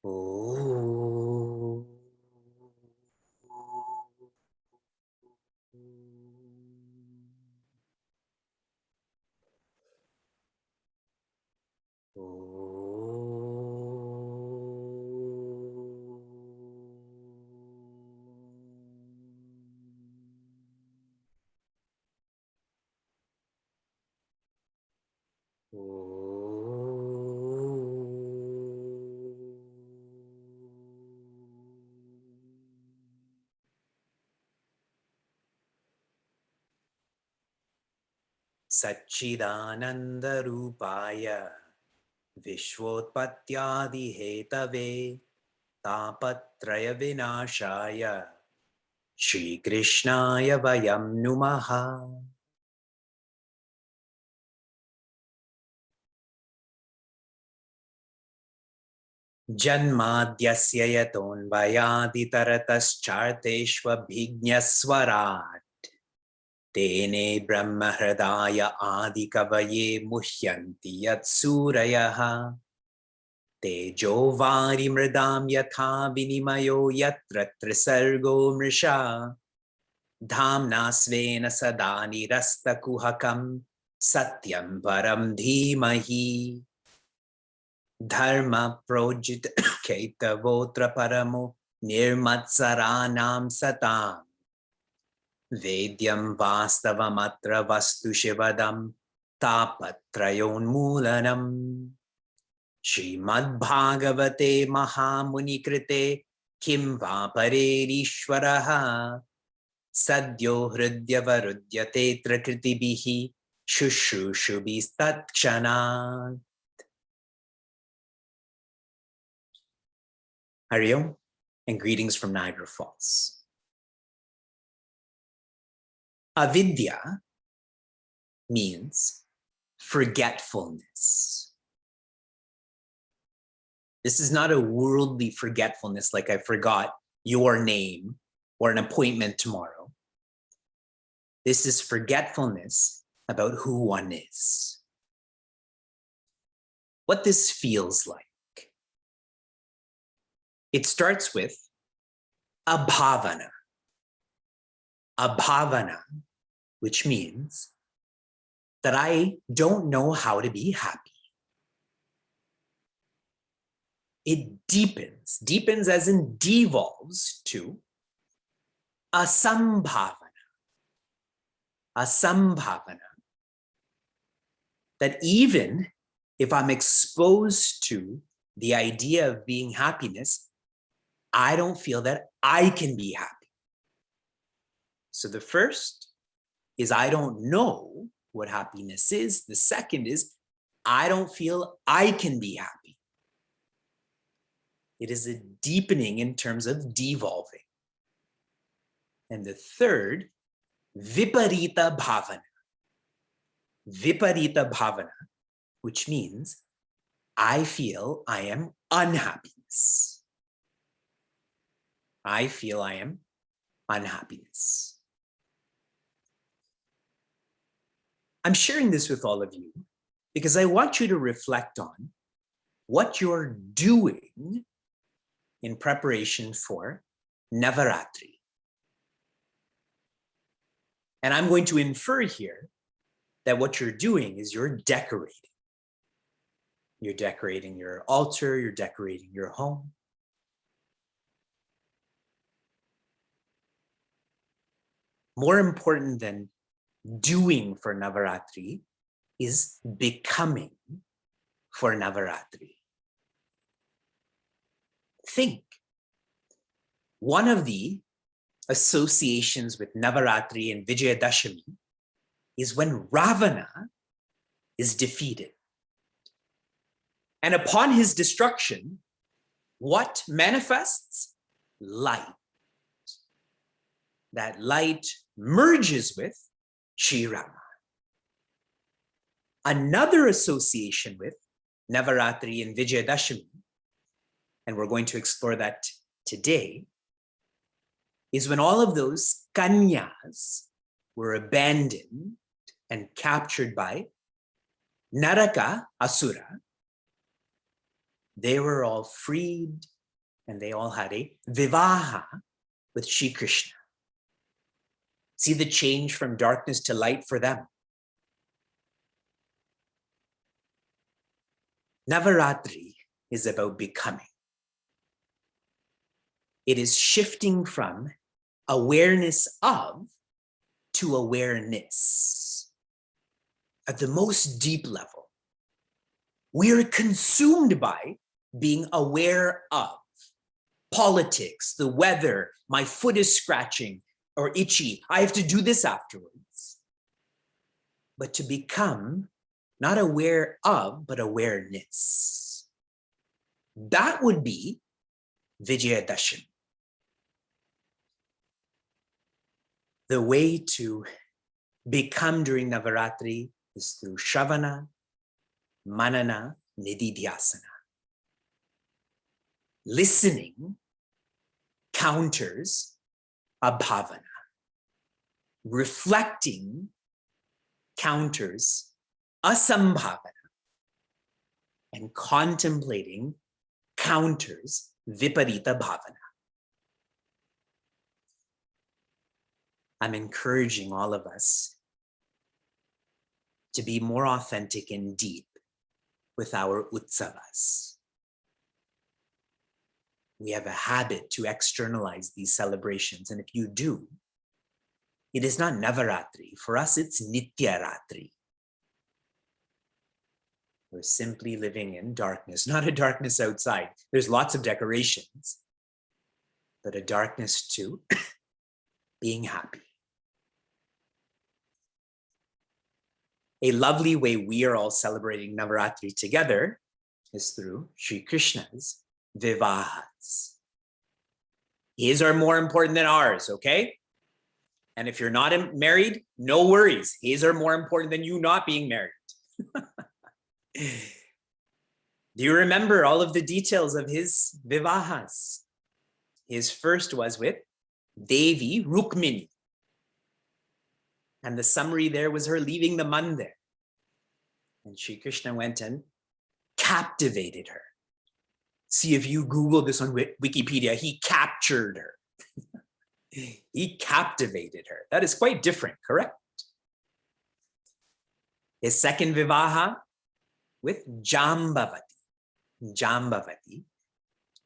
Oh. Satchidananda Rupaya Vishwotpatyadi Hetave Tapatraya Vinashaya Shri Krishnaya Vayam Numaha. Janmadyasya yatonvayadi tarataschaarteshvabhignaswarat Tene Brahma Hridaya Adi Kavaye Muhyanti Yatsurayaha Tejo Vari Mridam Yatha Vinimayo Yatra Trisargo Mrisha Dhamna Svena Sadani Rasta Kuhakam Satyam Param Dhimahi Dharma Projit Kaitavotra Paramo Nirmatsaranam Satam Vedyam Vastavamatra Vastu Shivadam Tapatrayonmulanam Srimad Bhagavate Mahamuni Krite Kim Va Parerishwaraha Sadyo Hridyavarudhyate Trakritibihi Shushrushubistatkshanat. Hari Om and greetings from Niagara Falls. Avidya means forgetfulness. This is not a worldly forgetfulness like I forgot your name or an appointment tomorrow. This is forgetfulness about who one is. What this feels like. It starts with a bhavana. A bhavana, which means that I don't know how to be happy. It deepens as in devolves to a sambhavana. A sambhavana that even if I'm exposed to the idea of being happiness, I don't feel that I can be happy. So the first is I don't know what happiness is. The second is I don't feel I can be happy. It is a deepening in terms of devolving. And the third, viparita bhavana. Viparita bhavana, which means I feel I am unhappiness. I feel I am unhappiness. I'm sharing this with all of you because I want you to reflect on what you're doing in preparation for Navaratri. And I'm going to infer here that what you're doing is you're decorating. You're decorating your altar, you're decorating your home. More important than doing for Navaratri is becoming for Navaratri. Think. One of the associations with Navaratri and Vijayadashami is when Ravana is defeated. And upon his destruction, what manifests? Light. That light merges with Sri Rama. Another association with Navaratri and Vijayadashami, and we're going to explore that today, is when all of those kanyas were abandoned and captured by Naraka Asura. They were all freed and they all had a vivaha with Shri Krishna. See the change from darkness to light for them. Navaratri is about becoming. It is shifting from awareness of to awareness. At the most deep level, we are consumed by being aware of politics, the weather, my foot is scratching or itchy, I have to do this afterwards. But to become not aware of, but awareness. That would be Vijayadashami. The way to become during Navaratri is through Shravana, Manana, Nididhyasana. Listening counters abhavana. Reflecting counters asambhavana. And contemplating counters viparita bhavana. I'm encouraging all of us to be more authentic and deep with our utsavas. We have a habit to externalize these celebrations, and if you do, it is not Navaratri. For us, it's Nityaratri. We're simply living in darkness, not a darkness outside. There's lots of decorations, but a darkness to being happy. A lovely way we are all celebrating Navaratri together is through Sri Krishna's vivahas. His are more important than ours, okay? And if you're not married, no worries. His are more important than you not being married. Do you remember all of the details of his vivahas? His first was with Devi Rukmini. And the summary there was her leaving the mandir. And Sri Krishna went and captivated her. See, if you Google this on Wikipedia, he captured her. He captivated her. That is quite different, correct? His second vivaha with Jambavati. Jambavati.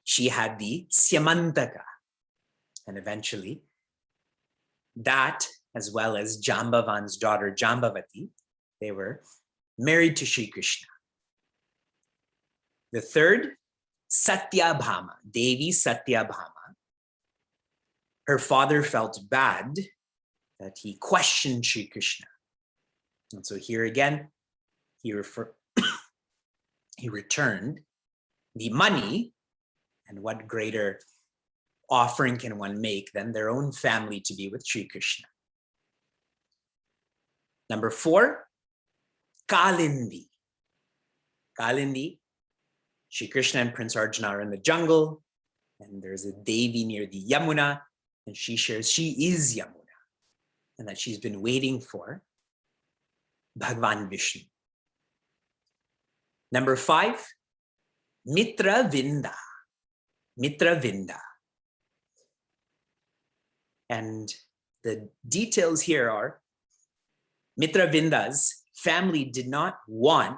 She had the Syamantaka. And eventually, that, as well as Jambavan's daughter Jambavati, they were married to Sri Krishna. The third, Satyabhama, Devi Satyabhama. Her father felt bad that he questioned Sri Krishna. And so here again, he returned the money, and what greater offering can one make than their own family to be with Sri Krishna. Number 4, Kalindi. Kalindi, Sri Krishna and Prince Arjuna are in the jungle, and there's a Devi near the Yamuna, and she shares she is Yamuna, and that she's been waiting for Bhagavan Vishnu. Number 5, Mitra Vinda. Mitra Vinda. And the details here are Mitra Vinda's family did not want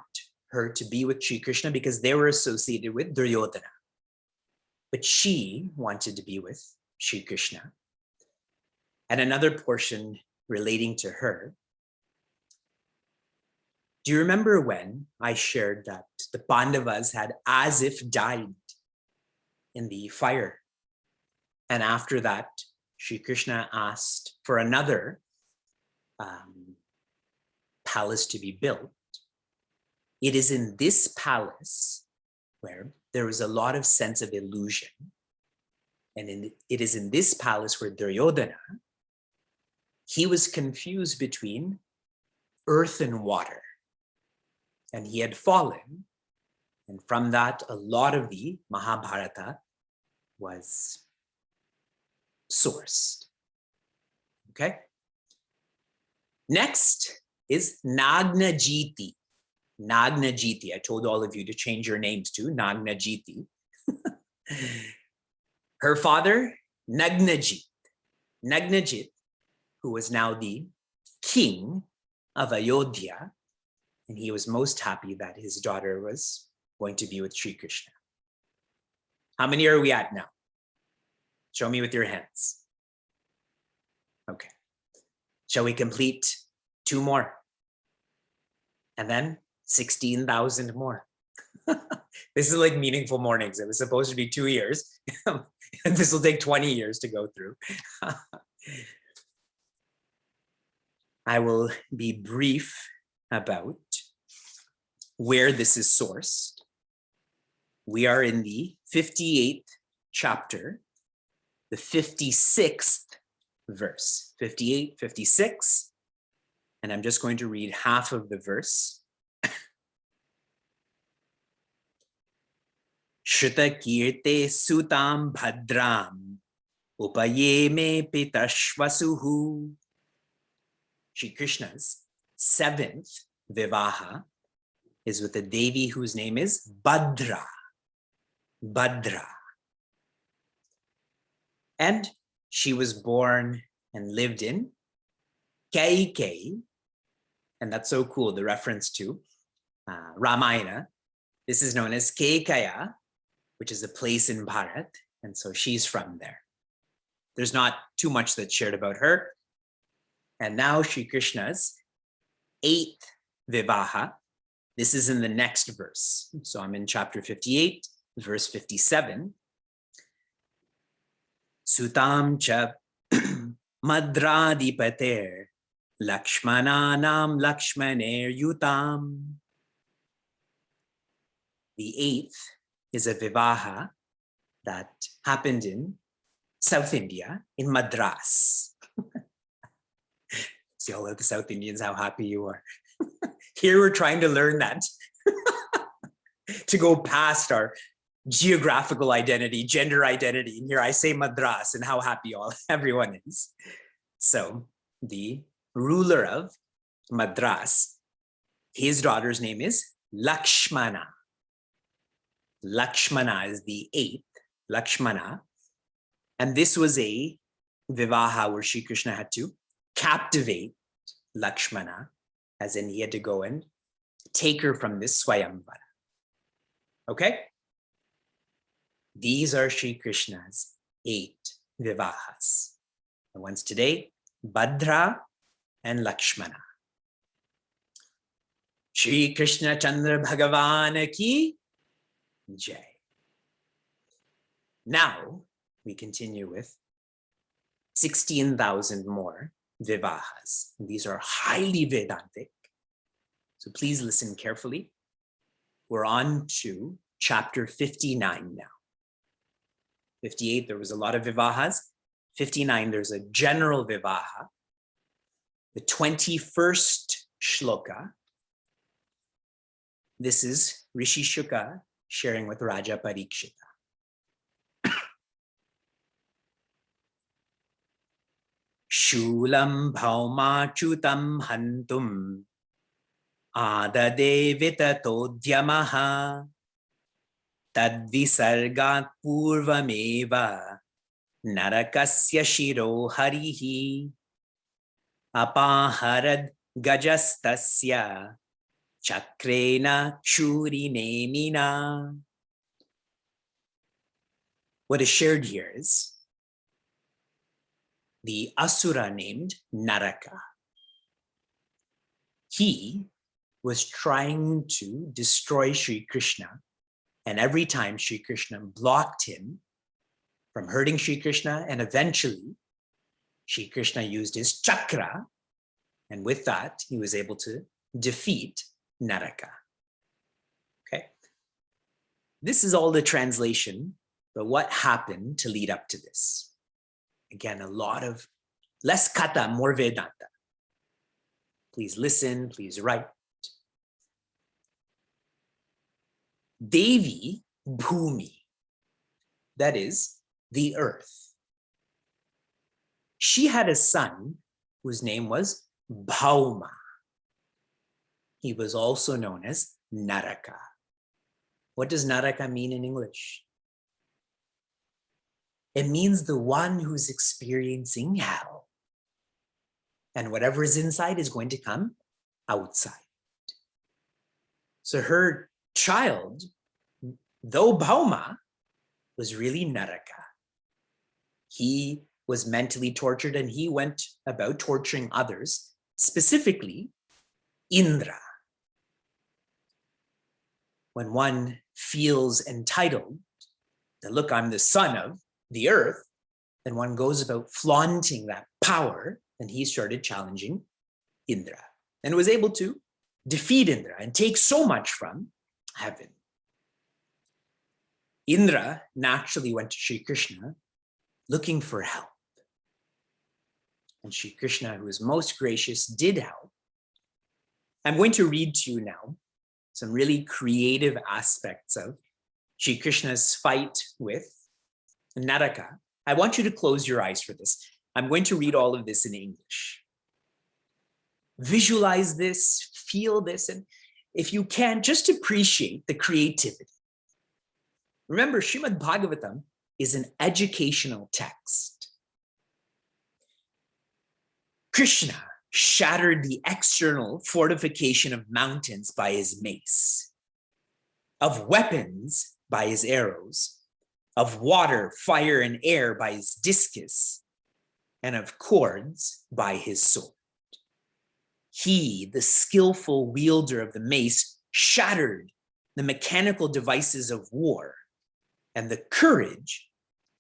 her to be with Sri Krishna because they were associated with Duryodhana. But she wanted to be with Sri Krishna. And another portion relating to her. Do you remember when I shared that the Pandavas had as if died in the fire? And after that, Sri Krishna asked for another palace to be built. It is in this palace where there was a lot of sense of illusion. And it is in this palace where Duryodhana, he was confused between earth and water. And he had fallen. And from that, a lot of the Mahabharata was sourced. Okay? Next is Nagnajiti. Nagnajiti. I told all of you to change your names to Nagnajiti. Her father, Nagnajit. Nagnajit, who was now the king of Ayodhya, and he was most happy that his daughter was going to be with Sri Krishna. How many are we at now? Show me with your hands. Okay. Shall we complete 2 more? And then 16,000 more. This is like meaningful mornings. It was supposed to be 2 years. And this will take 20 years to go through. I will be brief about where this is sourced. We are in the 58th chapter, the 56th verse, 58, 56. And I'm just going to read half of the verse. Shruta kirte sutam bhadram upayeme pitashvasuhu. Shri Krishna's 7th vivaha is with a Devi whose name is Bhadra. Bhadra. And she was born and lived in Kaikeyi. And that's so cool, the reference to Ramayana. This is known as Keikaya, which is a place in Bharat. And so she's from there. There's not too much that's shared about her. And now Sri Krishna's 8th vivaha. This is in the next verse. So I'm in chapter 58, verse 57. Sutam cha madradipater lakshmananam lakshmaner yutam. The 8th is a vivaha that happened in South India, in Madras. See all of the South Indians, how happy you are. Here we're trying to learn that, to go past our geographical identity, gender identity. And here I say Madras and how happy everyone is. So the ruler of Madras, his daughter's name is Lakshmana. Lakshmana is the 8th, Lakshmana. And this was a vivaha where Sri Krishna had to captivate Lakshmana, as in he had to go and take her from this Swayamvara. Okay? These are Sri Krishna's 8 vivahas. The ones today, Bhadra and Lakshmana. Shri Krishna Chandra Bhagavan ki Jai. Now we continue with 16,000 more vivahas. And these are highly Vedantic. So please listen carefully. We're on to chapter 59 now. 58, there was a lot of vivahas. 59, there's a general vivaha. The 21st shloka. This is Rishi Shuka sharing with Raja Parikshita. Shulam bhaumachutam hantum adade vitatodhyamaha tadvisargat purvameva narakasya shiro harihi apaharad gajastasya chakrena shurinemina. What is shared here is the asura named Naraka. He was trying to destroy Sri Krishna, and every time Sri Krishna blocked him from hurting Sri Krishna, and eventually Sri Krishna used his chakra, and with that he was able to defeat Naraka. Okay, this is all the translation, but what happened to lead up to this? Again, a lot of less kata, more Vedanta. Please listen, please write. Devi Bhumi, that is the earth. She had a son whose name was Bhauma. He was also known as Naraka. What does Naraka mean in English? It means the one who's experiencing hell. And whatever is inside is going to come outside. So her child, though Bhauma, was really Naraka. He was mentally tortured and he went about torturing others, specifically Indra. When one feels entitled that, look, I'm the son of the earth, then one goes about flaunting that power, and he started challenging Indra and was able to defeat Indra and take so much from heaven. Indra naturally went to Sri Krishna looking for help. And Sri Krishna, who is most gracious, did help. I'm going to read to you now some really creative aspects of Sri Krishna's fight with Naraka. I want you to close your eyes for this. I'm going to read all of this in English. Visualize this, feel this, and if you can, just appreciate the creativity. Remember, Srimad Bhagavatam is an educational text. Krishna shattered the external fortification of mountains by his mace, of weapons by his arrows, of water, fire, and air by his discus, and of cords by his sword. He, the skillful wielder of the mace, shattered the mechanical devices of war and the courage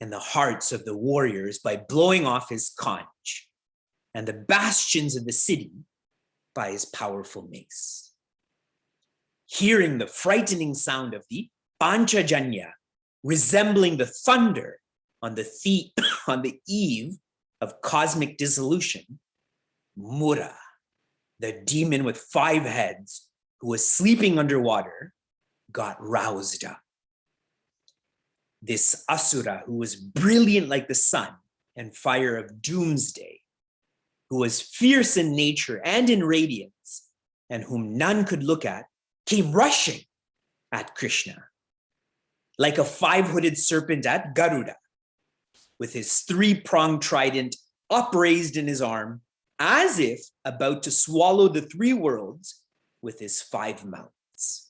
in the hearts of the warriors by blowing off his conch, and the bastions of the city by his powerful mace. Hearing the frightening sound of the Panchajanya, resembling the thunder on the eve of cosmic dissolution, Mura, the demon with 5 heads who was sleeping underwater, got roused up. This Asura, who was brilliant like the sun and fire of doomsday, who was fierce in nature and in radiance, and whom none could look at, came rushing at Krishna, like a 5-hooded serpent at Garuda, with his 3-pronged trident upraised in his arm, as if about to swallow the 3 worlds with his 5 mouths.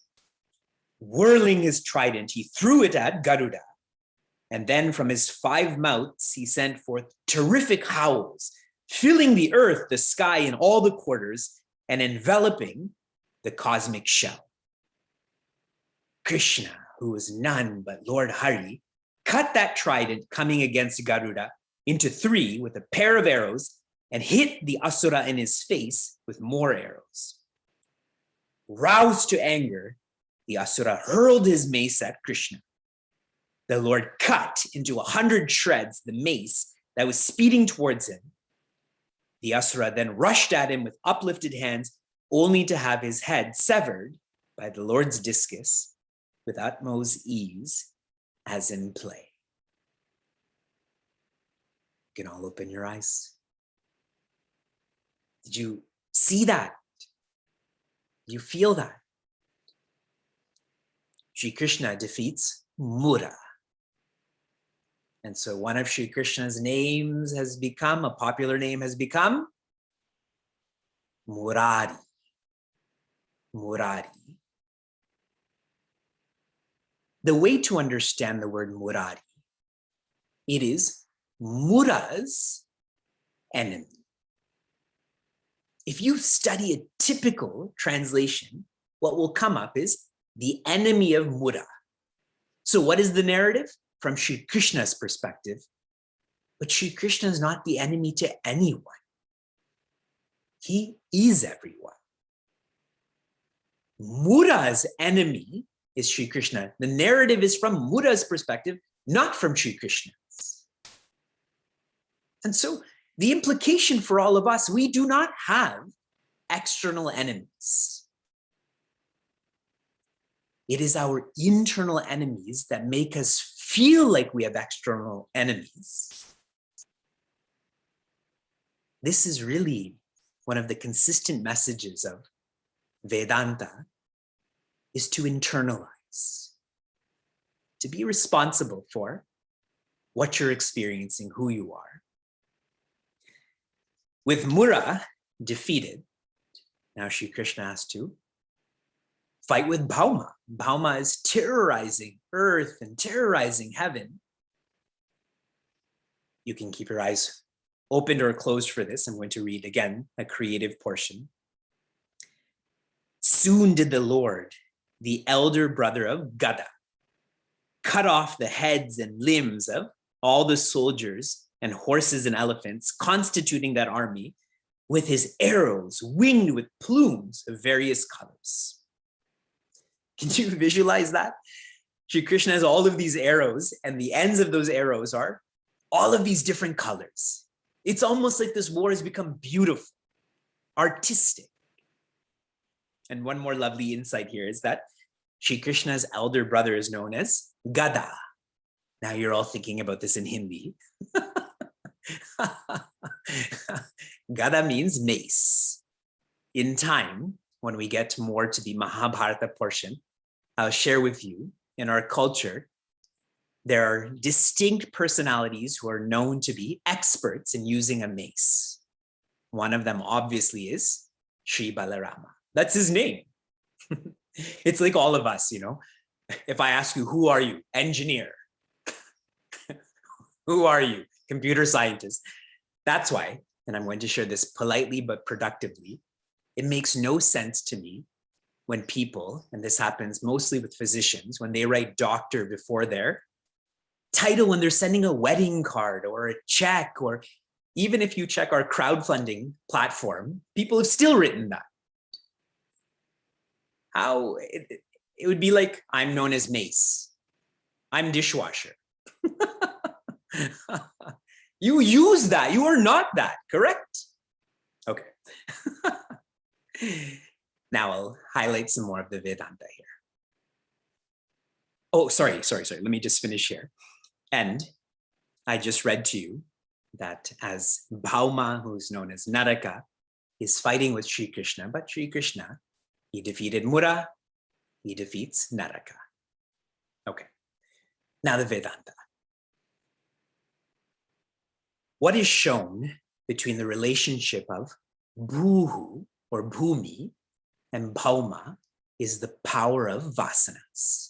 Whirling his trident, he threw it at Garuda, and then from his 5 mouths he sent forth terrific howls, filling the earth, the sky, and all the quarters, and enveloping the cosmic shell. Krishna, who was none but Lord Hari, cut that trident coming against Garuda into 3 with a pair of arrows and hit the Asura in his face with more arrows. Roused to anger, the Asura hurled his mace at Krishna. The Lord cut into 100 shreds the mace that was speeding towards him. The Asura then rushed at him with uplifted hands, only to have his head severed by the Lord's discus with utmost ease, as in play. You can all open your eyes. Did you see that? Did you feel that? Sri Krishna defeats Mura. And so one of Sri Krishna's names has become, a popular name has become Murari. Murari. The way to understand the word Murari, it is Mura's enemy. If you study a typical translation, what will come up is the enemy of Mura. So what is the narrative? From Sri Krishna's perspective, but Sri Krishna is not the enemy to anyone. He is everyone. Mura's enemy is Sri Krishna. The narrative is from Mura's perspective, not from Sri Krishna's. And so the implication for all of us, we do not have external enemies. It is our internal enemies that make us feel like we have external enemies. This is really one of the consistent messages of Vedanta, is to internalize, to be responsible for what you're experiencing, who you are. With Mura defeated, now Sri Krishna has to fight with Bhauma. Bhauma is terrorizing earth and terrorizing heaven. You can keep your eyes opened or closed for this. I'm going to read again a creative portion. Soon did the Lord, the elder brother of Gada, cut off the heads and limbs of all the soldiers and horses and elephants constituting that army with his arrows winged with plumes of various colors. Can you visualize that? Sri Krishna has all of these arrows, and the ends of those arrows are all of these different colors. It's almost like this war has become beautiful, artistic. And one more lovely insight here is that Sri Krishna's elder brother is known as Gada. Now you're all thinking about this in Hindi. Gada means mace. In time, when we get more to the Mahabharata portion, I'll share with you, in our culture, there are distinct personalities who are known to be experts in using a mace. One of them obviously is Sri Balarama. That's his name. It's like all of us, you know. If I ask you, who are you? Engineer. Who are you? Computer scientist. That's why, and I'm going to share this politely but productively, it makes no sense to me when people, and this happens mostly with physicians, when they write doctor before their title, when they're sending a wedding card or a check, or even if you check our crowdfunding platform, people have still written that. How it would be like, I'm known as Mace. I'm dishwasher. You use that. You are not that, correct? Okay. Now I'll highlight some more of the Vedanta here. Oh, sorry. Let me just finish here. And I just read to you that as Bhauma, who's known as Naraka, is fighting with Sri Krishna, but Sri Krishna, he defeated Mura, he defeats Naraka. Okay. Now the Vedanta. What is shown between the relationship of Bhuhu or Bhumi and Bhauma is the power of vasanas.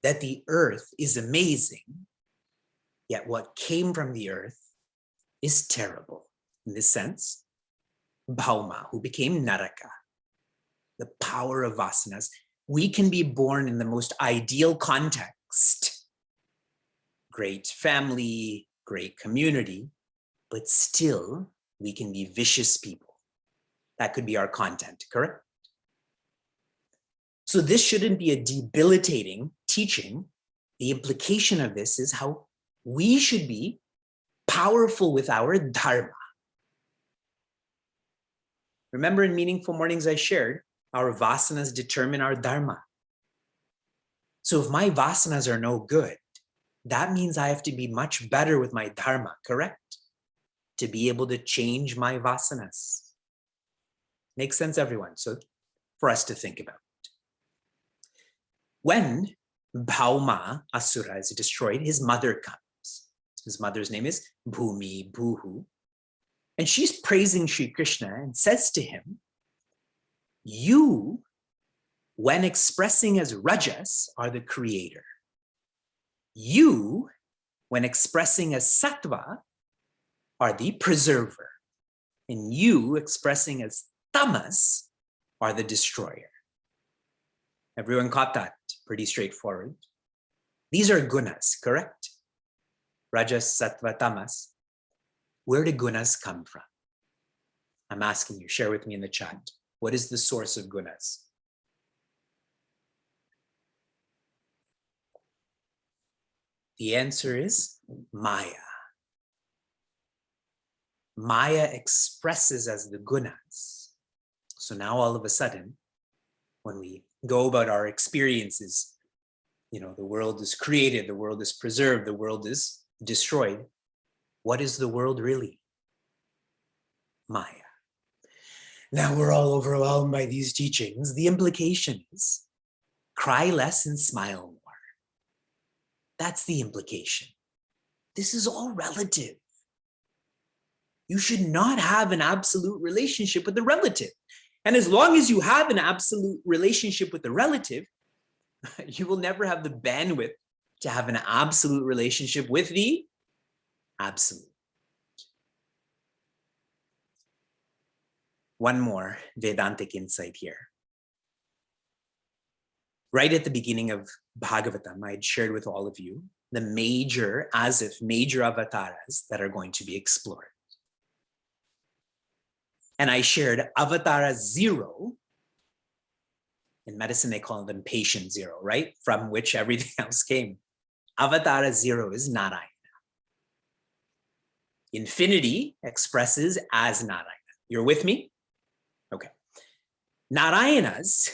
That the earth is amazing, yet what came from the earth is terrible. In this sense, Bhauma, who became Naraka, the power of vasanas, we can be born in the most ideal context. Great family, great community, but still we can be vicious people. That could be our content, correct? So this shouldn't be a debilitating teaching. The implication of this is how we should be powerful with our dharma. Remember in Meaningful Mornings I shared, our vasanas determine our dharma. So if my vasanas are no good, that means I have to be much better with my dharma, correct? To be able to change my vasanas. Makes sense, everyone? So for us to think about. When Bhauma, Asura, is destroyed, his mother comes. His mother's name is Bhumi, Bhuhu. And she's praising Sri Krishna and says to him, you, when expressing as Rajas, are the creator. You, when expressing as Sattva, are the preserver. And you, expressing as Tamas, are the destroyer. Everyone caught that? Pretty straightforward. These are gunas, correct? Rajas, Sattva, Tamas. Where do gunas come from? I'm asking you, share with me in the chat. What is the source of gunas? The answer is Maya. Maya expresses as the gunas. So now all of a sudden, when we go about our experiences, you know, the world is created, the world is preserved, the world is destroyed. What is the world really? Maya. Now we're all overwhelmed by these teachings. The implication is cry less and smile more. That's the implication. This is all relative. You should not have an absolute relationship with the relative. And as long as you have an absolute relationship with the relative, you will never have the bandwidth to have an absolute relationship with the absolute. One more Vedantic insight here. Right at the beginning of Bhagavatam, I had shared with all of you the major avatars that are going to be explored. And I shared Avatara 0. In medicine, they call them patient 0, right? From which everything else came. Avatara 0 is Narayana. Infinity expresses as Narayana. You're with me? Okay. Narayana's,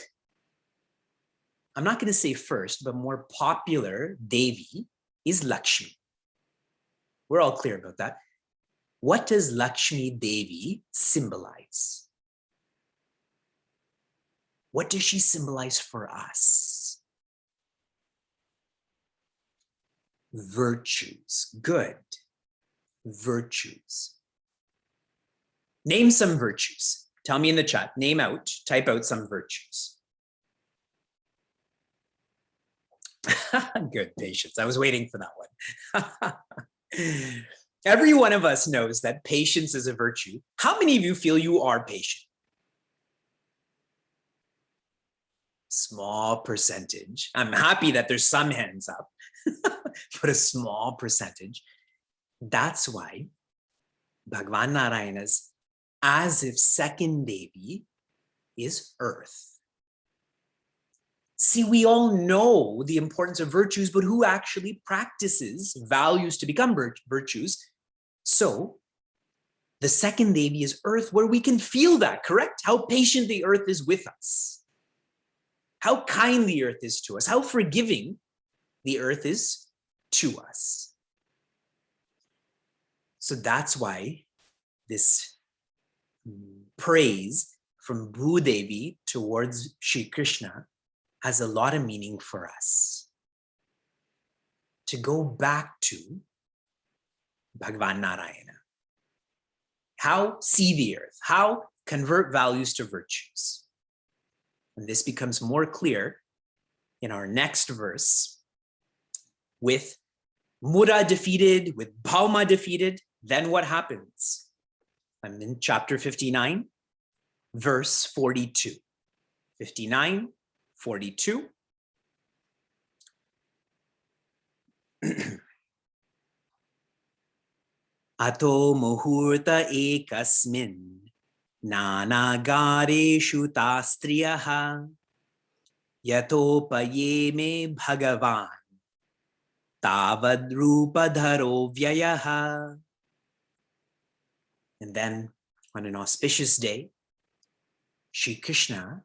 I'm not going to say first, but more popular Devi is Lakshmi. We're all clear about that. What does Lakshmi Devi symbolize? What does she symbolize for us? Virtues. Good. Virtues. Name some virtues. Tell me in the chat. Type out some virtues. Good, patience. I was waiting for that one. Every one of us knows that patience is a virtue. How many of you feel you are patient? Small percentage. I'm happy that there's some hands up, but a small percentage. That's why Bhagavan Narayana's as if second Devi is earth. See, we all know the importance of virtues, but who actually practices values to become virtues? So the second Devi is earth, where we can feel that, correct? How patient the earth is with us. How kind the earth is to us. How forgiving the earth is to us. So that's why this praise from Bhudevi towards Shri Krishna has a lot of meaning for us. To go back to Bhagavan Narayana. How see the earth? How convert values to virtues? And this becomes more clear in our next verse. With Mura defeated, with Bhauma defeated, then what happens? I'm in chapter 59, verse 42. 59, 42. Ato muhurta ekasmin nanagareshu tastriyaha yatopayeme bhagavan tavadrupadharo vyayaha. And then on an auspicious day, Shri Krishna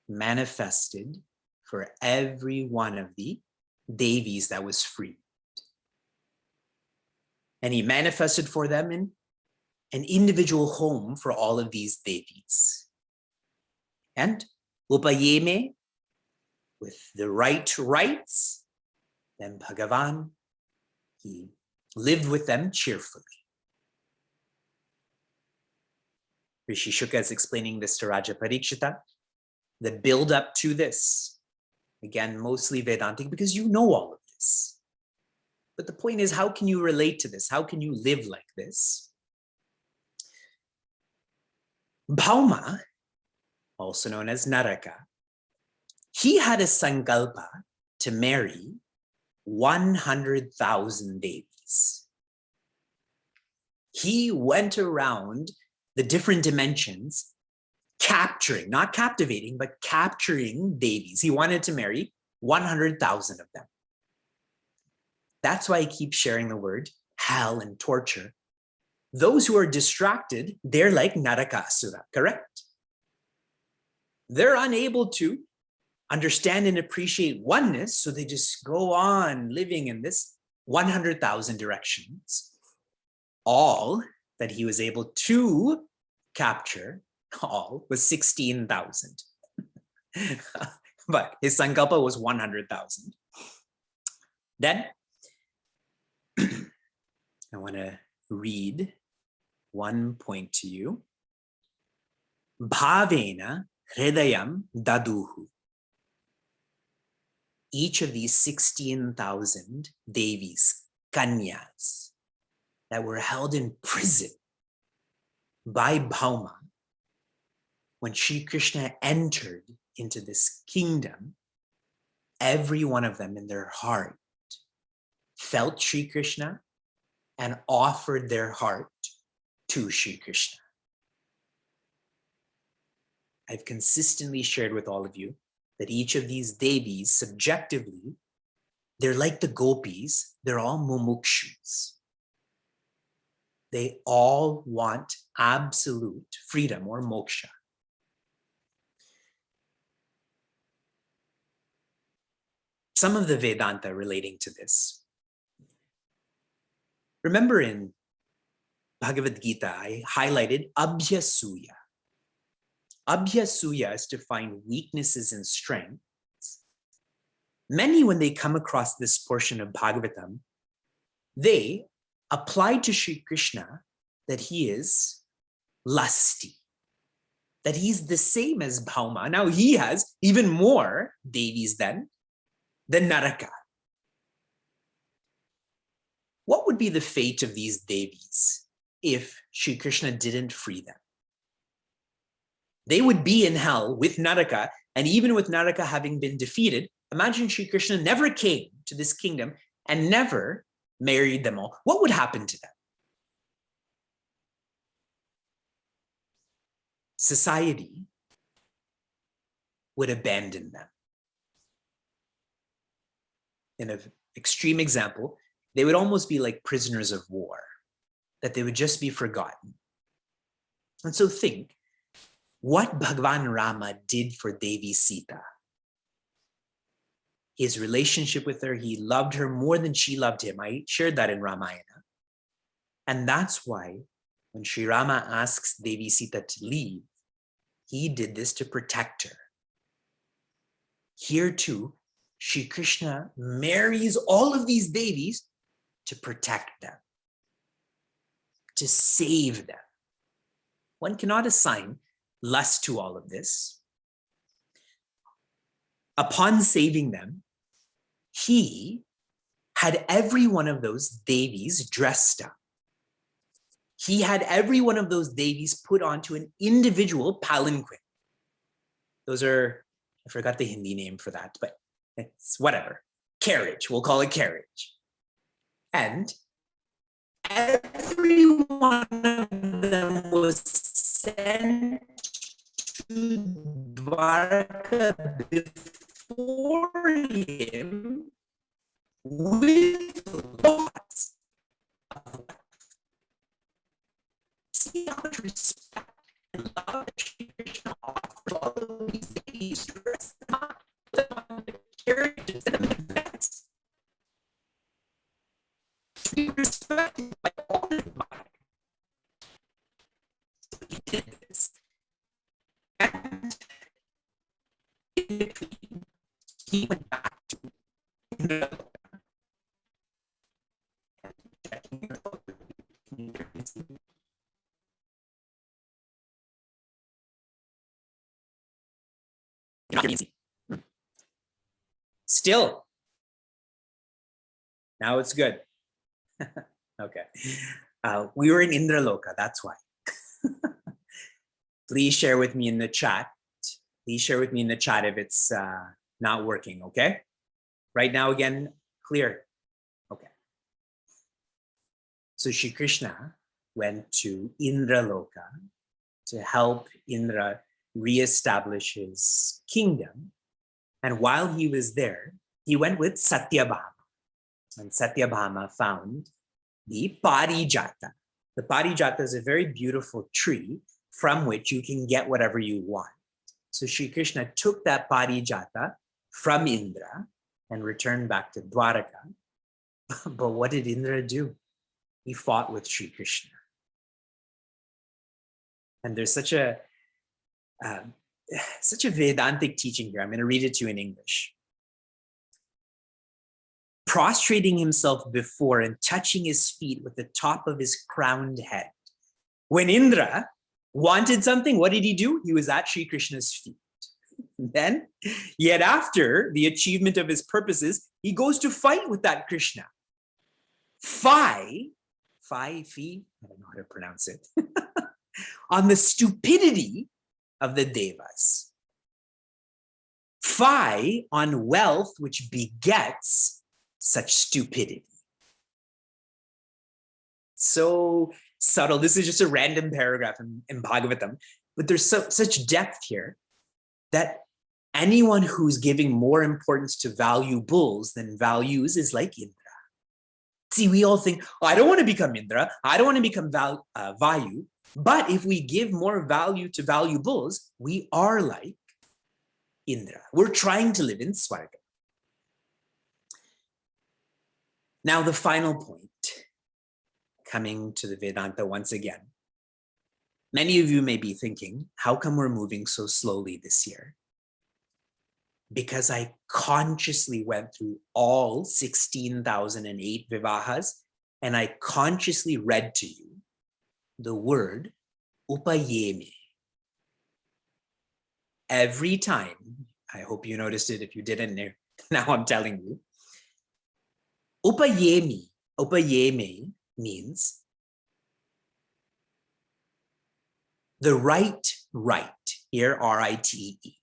manifested for every one of the Devis that was free. And he manifested for them in an individual home for all of these Devis. And Upayeme, with the right rights, then Bhagavan, he lived with them cheerfully. Rishi Shuka is explaining this to Raja Parikshita. The build up to this, again, mostly Vedantic, because you know all of this. But the point is, how can you relate to this? How can you live like this? Bhauma, also known as Naraka, he had a sankalpa to marry 100,000 Devis. He went around the different dimensions, capturing, not captivating, but capturing Devis. He wanted to marry 100,000 of them. That's why I keep sharing the word hell and torture. Those who are distracted, they're like Narakasura, correct? They're unable to understand and appreciate oneness, so they just go on living in this 100,000 directions. All that he was able to capture, all, was 16,000. But his sankalpa was 100,000. Then I want to read one point to you. Bhavena hridayam daduhu. Each of these 16,000 Devis, Kanyas, that were held in prison by Bhauma, when Sri Krishna entered into this kingdom, every one of them in their heart felt Sri Krishna and offered their heart to Sri Krishna. I've consistently shared with all of you that each of these Devis, subjectively, they're like the gopis, they're all mumukshus. They all want absolute freedom or moksha. Some of the Vedanta relating to this. Remember in Bhagavad Gita, I highlighted Abhyasuya. Abhyasuya is to find weaknesses and strengths. Many, when they come across this portion of Bhagavatam, they apply to Sri Krishna that he is lusty, that he's the same as Bhauma. Now he has even more Devis than Naraka. What would be the fate of these Devis if Sri Krishna didn't free them? They would be in hell with Naraka, and even with Naraka having been defeated, imagine Sri Krishna never came to this kingdom and never married them all. What would happen to them? Society would abandon them. In an extreme example, they would almost be like prisoners of war, that they would just be forgotten. And so think what Bhagavan Rama did for Devi Sita. His relationship with her, he loved her more than she loved him. I shared that in Ramayana. And that's why when Sri Rama asks Devi Sita to leave, he did this to protect her. Here too, Sri Krishna marries all of these Devis to protect them, to save them. One cannot assign lust to all of this. Upon saving them, he had every one of those Devis dressed up. He had every one of those Devis put onto an individual palanquin. Those are, I forgot the Hindi name for that, but it's whatever. Carriage, we'll call it carriage. And every one of them was sent to Dwarka before him with lots of wealth. See how much respect and love that Shri Krishna offers all of these days to dress them up, put them on the carriages and events. To be respected by all his body. So he did this. And in between, he went back to the Still. Now it's good. Okay. We were in Indraloka, that's why. Please share with me in the chat. Please share with me in the chat if it's not working, okay? Right now, again, clear. Okay. So Shri Krishna went to Indraloka to help Indra reestablish his kingdom. And while he was there, he went with Satyabhama. And Satyabhama found the Parijata. The Parijata is a very beautiful tree from which you can get whatever you want. So Shri Krishna took that Parijata from Indra and returned back to Dwaraka. But what did Indra do? He fought with Shri Krishna. And there's such a Vedantic teaching here. I'm going to read it to you in English. prostrating himself before and touching his feet with the top of his crowned head. When Indra wanted something, what did he do? He was at Sri Krishna's feet. Then, yet after the achievement of his purposes, he goes to fight with that Krishna. Fi, I don't know how to pronounce it, on the stupidity of the devas. Fi on wealth which begets such stupidity. So subtle. This is just a random paragraph in Bhagavatam, but there's such depth here that anyone who's giving more importance to valuables than values is like Indra. See, we all think, oh, I don't want to become Indra. I don't want to become Vayu. But if we give more value to valuables, we are like Indra. We're trying to live in Swarga. Now, the final point, coming to the Vedanta once again. Many of you may be thinking, how come we're moving so slowly this year? Because I consciously went through all 16,008 vivahas, and I consciously read to you the word upayeme. Every time, I hope you noticed it. If you didn't, now I'm telling you. Upayeme means the right, here R-I-T-E.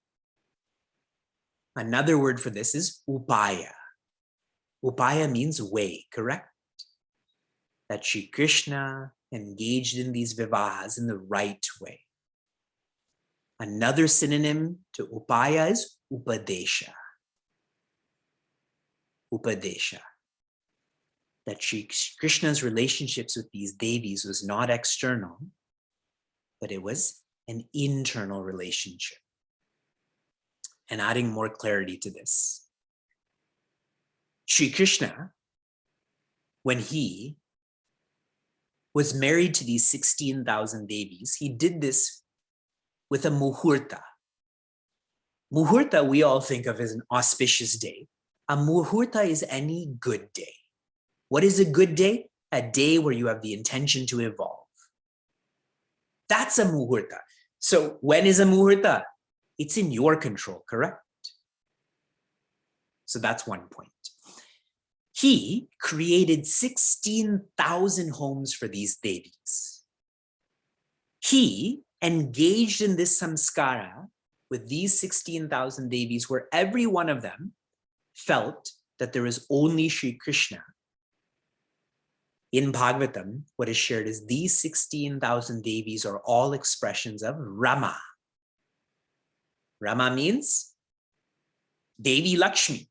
Another word for this is upaya. Upaya means way, correct? That Sri Krishna engaged in these vivahas in the right way. Another synonym to upaya is upadesha. Upadesha. That Sri Krishna's relationships with these devis was not external, but it was an internal relationship. And adding more clarity to this, Sri Krishna, when he was married to these 16,000 devis, he did this with a muhurta. Muhurta we all think of as an auspicious day. A muhurta is any good day. What is a good day? A day where you have the intention to evolve. That's a muhurta. So when is a muhurta? It's in your control, correct? So that's one point. He created 16,000 homes for these devis. He engaged in this samskara with these 16,000 devis, where every one of them felt that there is only Sri Krishna. In Bhagavatam, what is shared is these 16,000 devis are all expressions of Rama. Rama means Devi Lakshmi.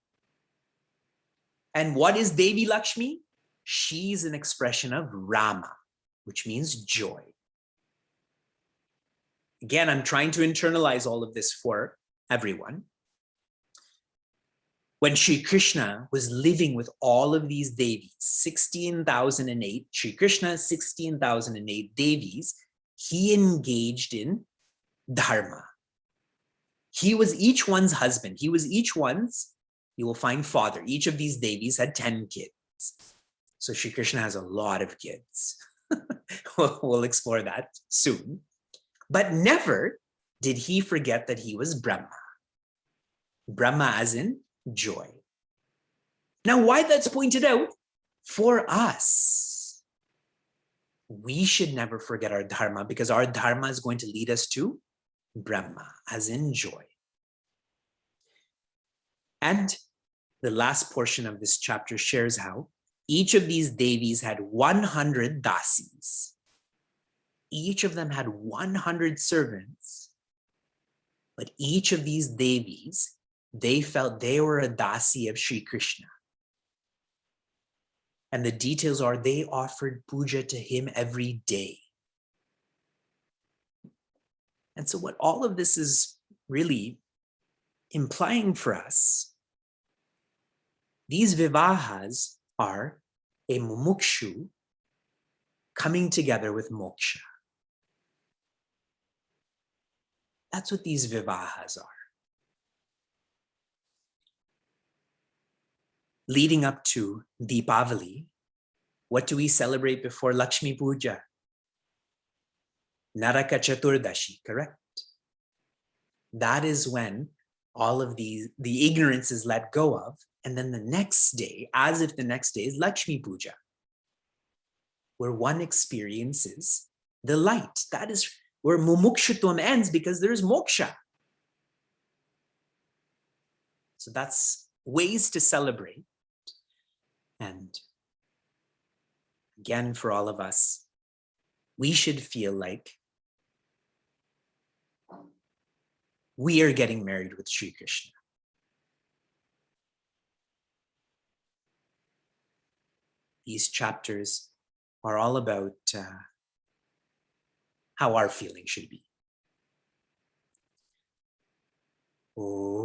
And what is Devi Lakshmi? She's an expression of Rama, which means joy. Again, I'm trying to internalize all of this for everyone. When Sri Krishna was living with all of these devis, 16,008, Sri Krishna, 16,008 devis, he engaged in dharma. He was each one's husband. He was each one's, you will find, father. Each of these devis had 10 kids. So Sri Krishna has a lot of kids. We'll explore that soon. But never did he forget that he was Brahma. Brahma as in joy. Now, why that's pointed out? For us. We should never forget our dharma, because our dharma is going to lead us to Brahma, as in joy. And the last portion of this chapter shares how each of these devis had 100 dasis. Each of them had 100 servants. But each of these devis, they felt they were a dasi of Sri Krishna. And the details are they offered puja to him every day. And so what all of this is really implying for us, these vivahas are a mumukshu coming together with moksha. That's what these vivahas are. leading up to Deepavali, what do we celebrate before Lakshmi Puja? Naraka Chaturdashi, correct? That is when all of the ignorance is let go of. And then the next day, as if the next day is Lakshmi Puja, where one experiences the light. That is where mumukshutvam ends, because there's moksha. So that's ways to celebrate. And again, for all of us, we should feel like we are getting married with Sri Krishna. These chapters are all about how our feeling should be. Oh.